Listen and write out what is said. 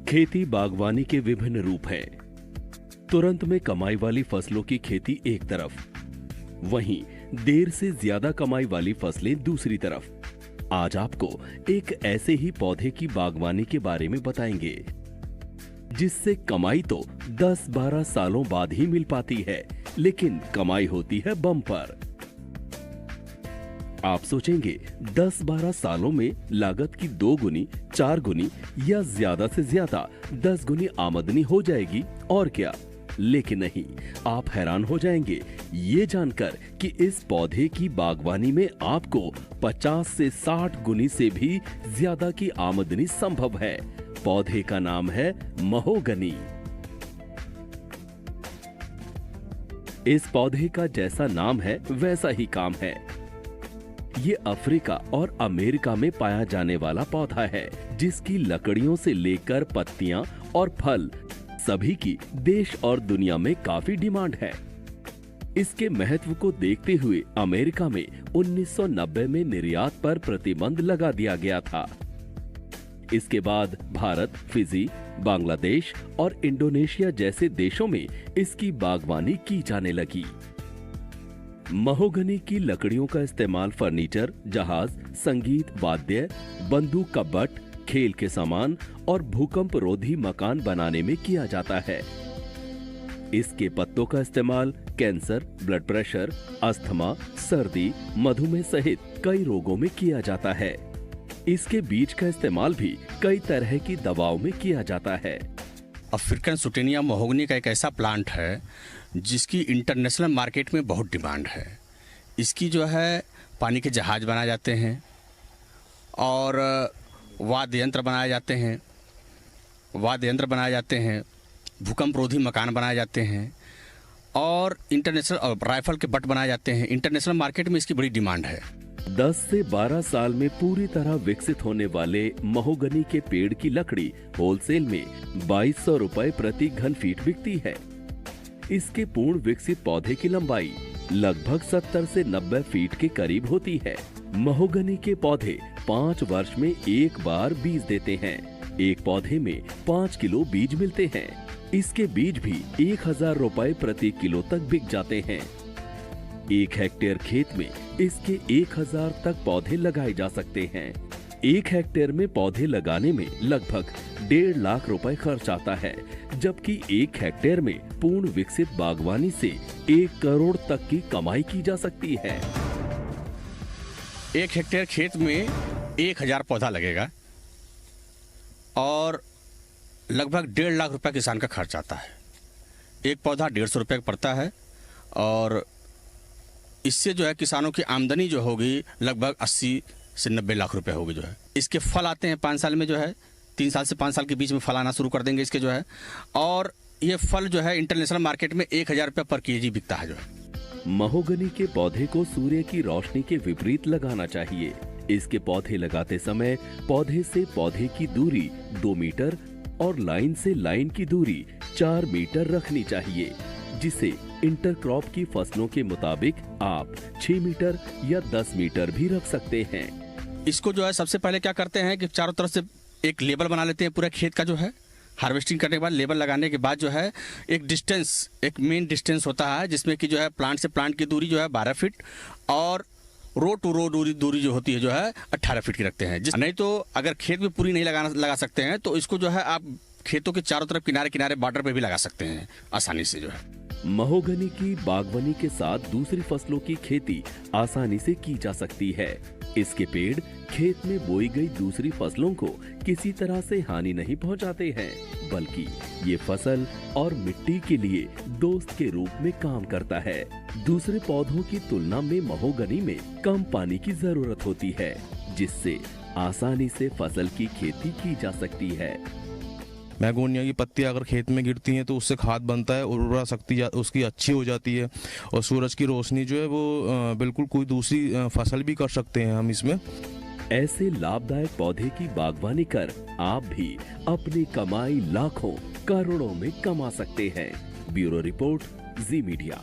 खेती बागवानी के विभिन्न रूप हैं। तुरंत में कमाई वाली फसलों की खेती एक तरफ, वहीं देर से ज्यादा कमाई वाली फसलें दूसरी तरफ। आज आपको एक ऐसे ही पौधे की बागवानी के बारे में बताएंगे जिससे कमाई तो 10-12 सालों बाद ही मिल पाती है, लेकिन कमाई होती है बम्पर। आप सोचेंगे 10-12 सालों में लागत की 2 गुनी, 4 गुनी या ज्यादा से ज्यादा 10 गुनी आमदनी हो जाएगी और क्या, लेकिन नहीं, आप हैरान हो जाएंगे ये जानकर कि इस पौधे की बागवानी में आपको 50 से 60 गुनी से भी ज्यादा की आमदनी संभव है। पौधे का नाम है महोगनी। इस पौधे का जैसा नाम है वैसा ही काम है। ये अफ्रीका और अमेरिका में पाया जाने वाला पौधा है जिसकी लकड़ियों से लेकर पत्तियां और फल सभी की देश और दुनिया में काफी डिमांड है। इसके महत्व को देखते हुए अमेरिका में 1990 में निर्यात पर प्रतिबंध लगा दिया गया था। इसके बाद भारत, फिजी, बांग्लादेश और इंडोनेशिया जैसे देशों में इसकी बागवानी की जाने लगी। महोगनी की लकड़ियों का इस्तेमाल फर्नीचर, जहाज, संगीत वाद्य, बंदूक का बट, खेल के सामान और भूकंप रोधी मकान बनाने में किया जाता है। इसके पत्तों का इस्तेमाल कैंसर, ब्लड प्रेशर, अस्थमा, सर्दी, मधुमेह सहित कई रोगों में किया जाता है। इसके बीज का इस्तेमाल भी कई तरह की दवाओं में किया जाता है। अफ्रीकन सुटेनिया महोगनी का एक ऐसा प्लांट है जिसकी इंटरनेशनल मार्केट में बहुत डिमांड है। इसकी जो है पानी के जहाज बनाए जाते हैं और वाद्य यंत्र बनाए जाते हैं, भूकंप रोधी मकान बनाए जाते हैं और इंटरनेशनल राइफल के बट बनाए जाते हैं। इंटरनेशनल मार्केट में इसकी बड़ी डिमांड है। 10 से 12 साल में पूरी तरह विकसित होने वाले महोगनी के पेड़ की लकड़ी होलसेल में 2200 रुपए प्रति घन फीट बिकती है। इसके पूर्ण विकसित पौधे की लंबाई लगभग 70 से 90 फीट के करीब होती है। महोगनी के पौधे 5 वर्ष में एक बार बीज देते हैं। एक पौधे में 5 किलो बीज मिलते हैं। इसके बीज भी 1000 रुपए प्रति किलो तक बिक जाते हैं। 1 हेक्टेयर खेत में इसके 1000 तक पौधे लगाए जा सकते हैं। 1 हेक्टेयर में पौधे लगाने में लगभग 1.5 लाख रुपए खर्च आता है, जबकि 1 हेक्टेयर में पूर्ण विकसित बागवानी से 1 करोड़ तक की कमाई की जा सकती है। 1 हेक्टेयर खेत में 1000 पौधा लगेगा और लगभग 1.5 लाख रुपए किसान का खर्च आता है। एक पौधा 150 रुपए का पड़ता है और इससे जो है किसानों की आमदनी जो होगी लगभग 80 से 90 लाख रुपए होगी। जो है इसके फल आते हैं 5 साल में, जो है 3 साल से 5 साल के बीच में फल आना शुरू कर देंगे इसके जो है, और ये फल जो है इंटरनेशनल मार्केट में 1000 रुपये पर केजी बिकता है। जो है महोगनी के पौधे को सूर्य की रोशनी के विपरीत लगाना चाहिए। इसके पौधे लगाते समय पौधे से पौधे की दूरी 2 मीटर और लाइन से लाइन की दूरी 4 मीटर रखनी चाहिए, जिसे इंटरक्रॉप की फसलों के मुताबिक आप 6 मीटर या 10 मीटर भी रख सकते हैं। इसको जो है सबसे पहले क्या करते हैं कि चारों तरफ से एक लेबल बना लेते हैं पूरे खेत का। जो है हार्वेस्टिंग करने के बाद लेबल लगाने के बाद जो है एक मेन डिस्टेंस होता है जिसमें कि जो है प्लांट से प्लांट की दूरी जो है 12 फीट और रो टू रो दूरी जो होती है जो है 18 फीट की रखते हैं। नहीं तो अगर खेत में पूरी नहीं लगा सकते हैं तो इसको जो है आप खेतों के चारों तरफ किनारे किनारे बॉर्डर पे भी लगा सकते हैं आसानी से। जो है महोगनी की बागवानी के साथ दूसरी फसलों की खेती आसानी से की जा सकती है। इसके पेड़ खेत में बोई गई दूसरी फसलों को किसी तरह से हानि नहीं पहुंचाते हैं, बल्कि ये फसल और मिट्टी के लिए दोस्त के रूप में काम करता है। दूसरे पौधों की तुलना में महोगनी में कम पानी की जरूरत होती है, जिससे आसानी से फसल की खेती की जा सकती है। मैगोनिया की पत्तियां अगर खेत में गिरती हैं तो उससे खाद बनता है, उर्वरा शक्ति उसकी अच्छी हो जाती है और सूरज की रोशनी जो है वो बिल्कुल कोई दूसरी फसल भी कर सकते हैं हम इसमें। ऐसे लाभदायक पौधे की बागवानी कर आप भी अपनी कमाई लाखों करोड़ों में कमा सकते हैं। ब्यूरो रिपोर्ट, जी मीडिया।